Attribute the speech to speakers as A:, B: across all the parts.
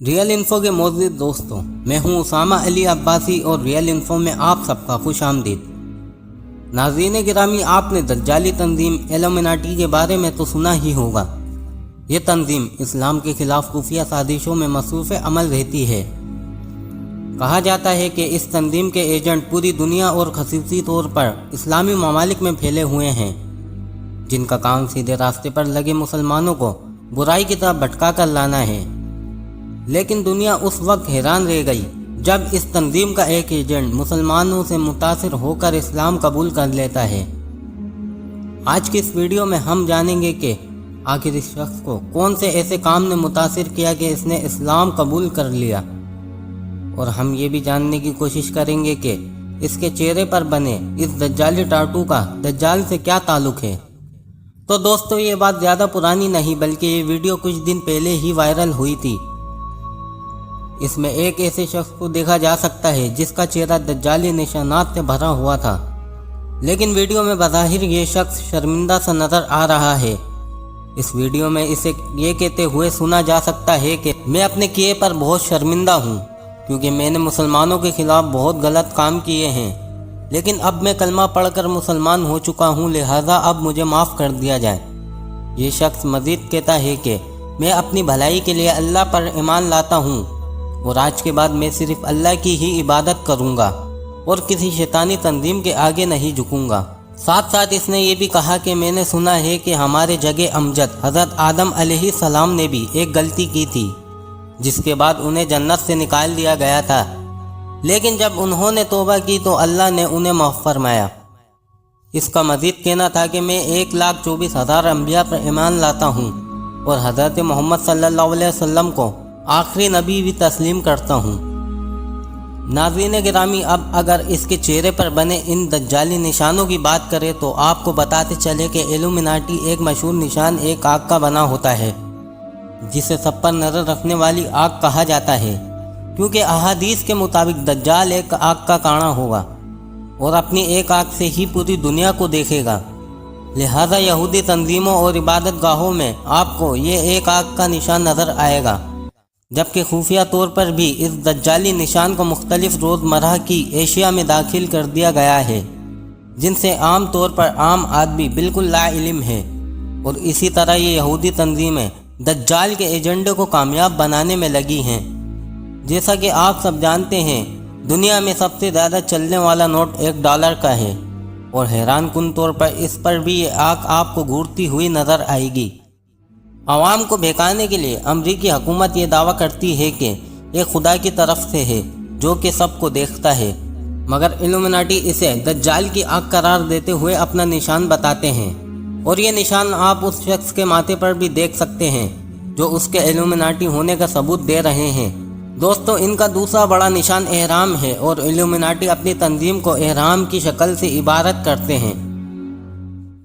A: Real info के मोअज़्ज़िज़ दोस्तों, मैं हूं उसामा अली अब्बासी और रियल इन्फो में आप सबका खुश आमदीद। नाज़रीन गिरामी, आपने दज्जाली तंजीम इल्यूमिनाटी के बारे में तो सुना ही होगा। ये तंजीम इस्लाम के खिलाफ खुफिया साजिशों में मसरूफ़ अमल रहती है। कहा जाता है कि इस तंजीम के एजेंट पूरी दुनिया और खसूसी तौर पर इस्लामी ममालिक में फैले हुए हैं, जिनका काम सीधे रास्ते पर लगे मुसलमानों को बुराई की तरफ भटका कर लाना है। लेकिन दुनिया उस वक्त हैरान रह गई जब इस तंजीम का एक एजेंट मुसलमानों से मुतासिर होकर इस्लाम कबूल कर लेता है। आज की इस वीडियो में हम जानेंगे कि आखिर इस शख्स को कौन से ऐसे काम ने मुतासिर किया कि इसने इस्लाम कबूल कर लिया, और हम ये भी जानने की कोशिश करेंगे कि इसके चेहरे पर बने इस दज्जाली टाटू का दज्जाल से क्या ताल्लुक है। तो दोस्तों, ये बात ज़्यादा पुरानी नहीं बल्कि ये वीडियो कुछ दिन पहले ही वायरल हुई थी। इसमें एक ऐसे शख्स को देखा जा सकता है जिसका चेहरा दज्जाली निशानात से भरा हुआ था, लेकिन वीडियो में बज़ाहिर ये शख्स शर्मिंदा सा नज़र आ रहा है। इस वीडियो में इसे ये कहते हुए सुना जा सकता है कि मैं अपने किए पर बहुत शर्मिंदा हूँ, क्योंकि मैंने मुसलमानों के खिलाफ बहुत गलत काम किए हैं, लेकिन अब मैं कलमा पढ़कर मुसलमान हो चुका हूँ, लिहाजा अब मुझे माफ़ कर दिया जाए। ये शख्स मज़ीद कहता है कि मैं अपनी भलाई के लिए अल्लाह पर ईमान लाता हूँ और आज के बाद मैं सिर्फ अल्लाह की ही इबादत करूँगा और किसी शैतानी तंजीम के आगे नहीं झुकूँगा। साथ साथ इसने ये भी कहा कि मैंने सुना है कि हमारे जगह अमजद हज़रत आदम अलैहिस्सलाम ने भी एक गलती की थी, जिसके बाद उन्हें जन्नत से निकाल दिया गया था, लेकिन जब उन्होंने तौबा की तो अल्लाह ने उन्हें माफ़ फरमाया। इसका मज़ीद कहना था कि मैं 1,24,000 अम्बिया पर ईमान लाता हूँ और हज़रत मोहम्मद सल्लल्लाहु अलैहि वसल्लम को आखिरी नबी भी तस्लीम करता हूँ। नाज़रीन गिरामी, अब अगर इसके चेहरे पर बने इन दज्जाली निशानों की बात करें तो आपको बताते चले कि इल्यूमिनाटी एक मशहूर निशान एक आग का बना होता है, जिसे सब पर नज़र रखने वाली आग कहा जाता है, क्योंकि अहादीस के मुताबिक दज्जाल एक आग का कांटा होगा और अपनी एक आग से ही पूरी दुनिया को देखेगा। लिहाजा यहूदी तंजीमों और इबादत गाहों में आपको ये एक आग का निशान नज़र आएगा, जबकि खुफिया तौर पर भी इस दज्जाली निशान को मुख्तलिफ रोज़मर्रा की एशिया में दाखिल कर दिया गया है, जिनसे आम तौर पर आम आदमी बिल्कुल लाइल्म है। और इसी तरह ये यहूदी तंजीमें दज्जाल के एजेंडे को कामयाब बनाने में लगी हैं। जैसा कि आप सब जानते हैं, दुनिया में सबसे ज़्यादा चलने वाला नोट $1 का है, और हैरान कुन तौर पर इस पर भी ये आग आपको घूरती हुई नज़र आएगी। आवाम को बहकाने के लिए अमरीकी हुकूमत ये दावा करती है कि ये खुदा की तरफ से है जो कि सबको देखता है, मगर इल्यूमिनाटी इसे दज्जाल की आग करार देते हुए अपना निशान बताते हैं। और ये निशान आप उस शख्स के माथे पर भी देख सकते हैं जो उसके इल्यूमिनाटी होने का सबूत दे रहे हैं। दोस्तों, इनका दूसरा बड़ा निशान एहराम है, और इल्यूमिनाटी अपनी तंजीम को एहराम की शक्ल से इबारत करते हैं।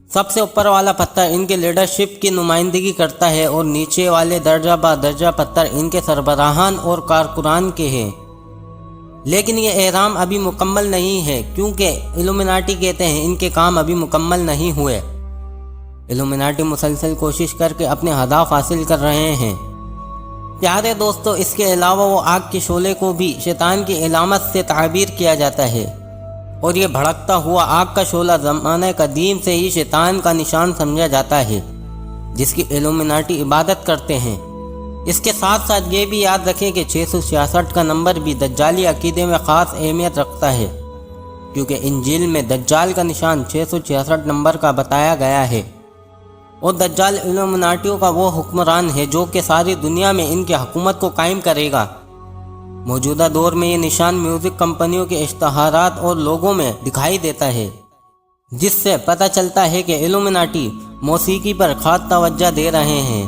A: सबसे ऊपर वाला पत्थर इनके लीडरशिप की नुमाइंदगी करता है और नीचे वाले दर्जा बा दर्जा पत्थर इनके सरबराहान और कारकुनान के हैं। लेकिन ये एहराम अभी मुकम्मल नहीं है, क्योंकि इल्यूमिनाटी कहते हैं इनके काम अभी मुकम्मल नहीं हुए। इल्यूमिनाटी मुसलसल कोशिश करके अपने हदाफ हासिल कर रहे हैं। प्यारे दोस्तों, इसके अलावा वो आग के शोले को भी शैतान की इलामत से ताबीर किया जाता है, और ये भड़कता हुआ आग का शोला ज़माने कदीम से ही शैतान का निशान समझा जाता है, जिसकी इल्यूमिनाटी इबादत करते हैं। इसके साथ साथ ये भी याद रखें कि 666 का नंबर भी दज्जाली अकीदे में ख़ास अहमियत रखता है, क्योंकि इंजील में दज्जाल का निशान 666 नंबर का बताया गया है। और दज्जाल इल्यूमिनाटियों का वो हुक्मरान है जो कि सारी दुनिया में इनकी हुकूमत को कायम करेगा। मौजूदा दौर में ये निशान म्यूज़िक कंपनियों के इश्तहारात और लोगों में दिखाई देता है, जिससे पता चलता है कि इल्यूमिनाटी मौसीकी पर खास तवज्जो दे रहे हैं,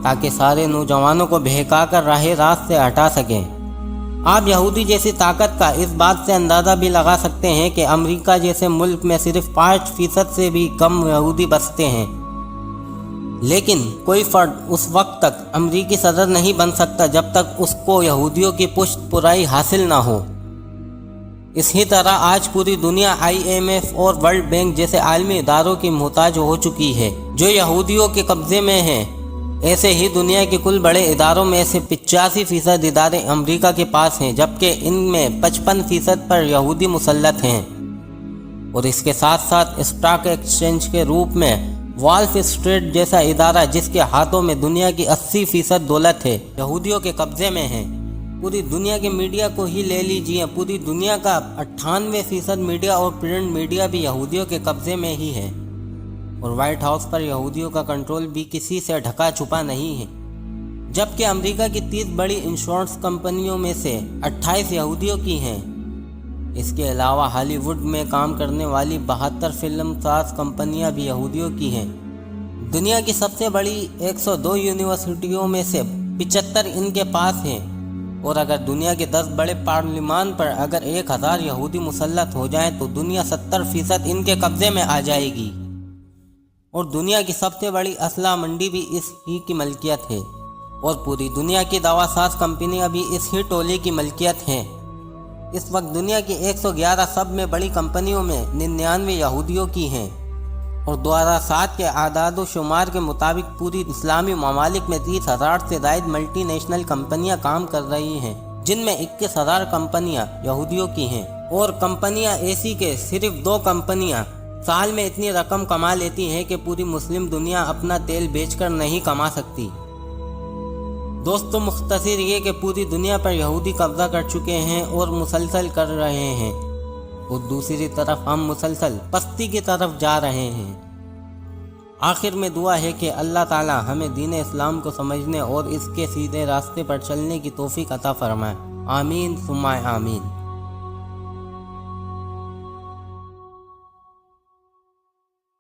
A: ताकि सारे नौजवानों को बहका कर राह रास्त से हटा सकें। आप यहूदी जैसी ताकत का इस बात से अंदाज़ा भी लगा सकते हैं कि अमेरिका जैसे मुल्क में सिर्फ 5% से भी कम यहूदी बसते हैं, लेकिन कोई फर्द उस वक्त तक अमरीकी सदर नहीं बन सकता जब तक उसको यहूदियों की पुष्ट पुराई हासिल ना हो। इसी तरह आज पूरी दुनिया IMF और वर्ल्ड बैंक जैसे आलमी इदारों की मोहताज हो चुकी है, जो यहूदियों के कब्जे में है। ऐसे ही दुनिया के कुल बड़े इदारों में से 85% इदारे अमेरिका के पास हैं, जबकि इनमें 55% पर यहूदी मुसल्लत हैं। और इसके साथ साथ स्टॉक एक्सचेंज के रूप में वॉल स्ट्रीट जैसा इदारा, जिसके हाथों में दुनिया की 80% दौलत है, यहूदियों के कब्जे में है। पूरी दुनिया के मीडिया को ही ले लीजिए, पूरी दुनिया का 98% मीडिया और प्रिंट मीडिया भी यहूदियों के कब्जे में ही है। और व्हाइट हाउस पर यहूदियों का कंट्रोल भी किसी से ढका छुपा नहीं है। जबकि अमेरिका की 30 बड़ी इंश्योरेंस कंपनियों में से 28 यहूदियों की हैं। इसके अलावा हॉलीवुड में काम करने वाली 72 फिल्मसाज कंपनियां भी यहूदियों की हैं। दुनिया की सबसे बड़ी 102 यूनिवर्सिटियों में से 75 इनके पास हैं। और अगर दुनिया के 10 बड़े पार्लिमान पर अगर 1000 यहूदी मुसल्लत हो जाएं तो दुनिया 70% इनके कब्जे में आ जाएगी। और दुनिया की सबसे बड़ी असला मंडी भी इस ही की मलकियत है। और पूरी दुनिया की दवासाज कंपनियां भी इस ही टोले की मलकियत हैं। इस वक्त दुनिया की 111 सब में बड़ी कंपनियों में 99 यहूदियों की हैं। और 2007 के आदाद शुमार के मुताबिक पूरी इस्लामी ममालिक में 30,000 से ज़ायद मल्टी नेशनल कंपनियां काम कर रही हैं, जिनमें 21,000 कंपनियां यहूदियों की हैं। और कंपनियां ऐसी के सिर्फ 2 कंपनियां साल में इतनी रकम कमा लेती हैं कि पूरी मुस्लिम दुनिया अपना तेल बेचकर नहीं कमा सकती। दोस्तों, मुख्तसर ये कि पूरी दुनिया पर यहूदी कब्जा कर चुके हैं और मुसलसल कर रहे हैं। और दूसरी तरफ हम मुसलसल पस्ती की तरफ जा रहे हैं। आखिर में दुआ है कि अल्लाह ताला हमें दीन इस्लाम को समझने और इसके सीधे रास्ते पर चलने की तौफीक अता फरमाए। आमीन सुम्मा आमीन।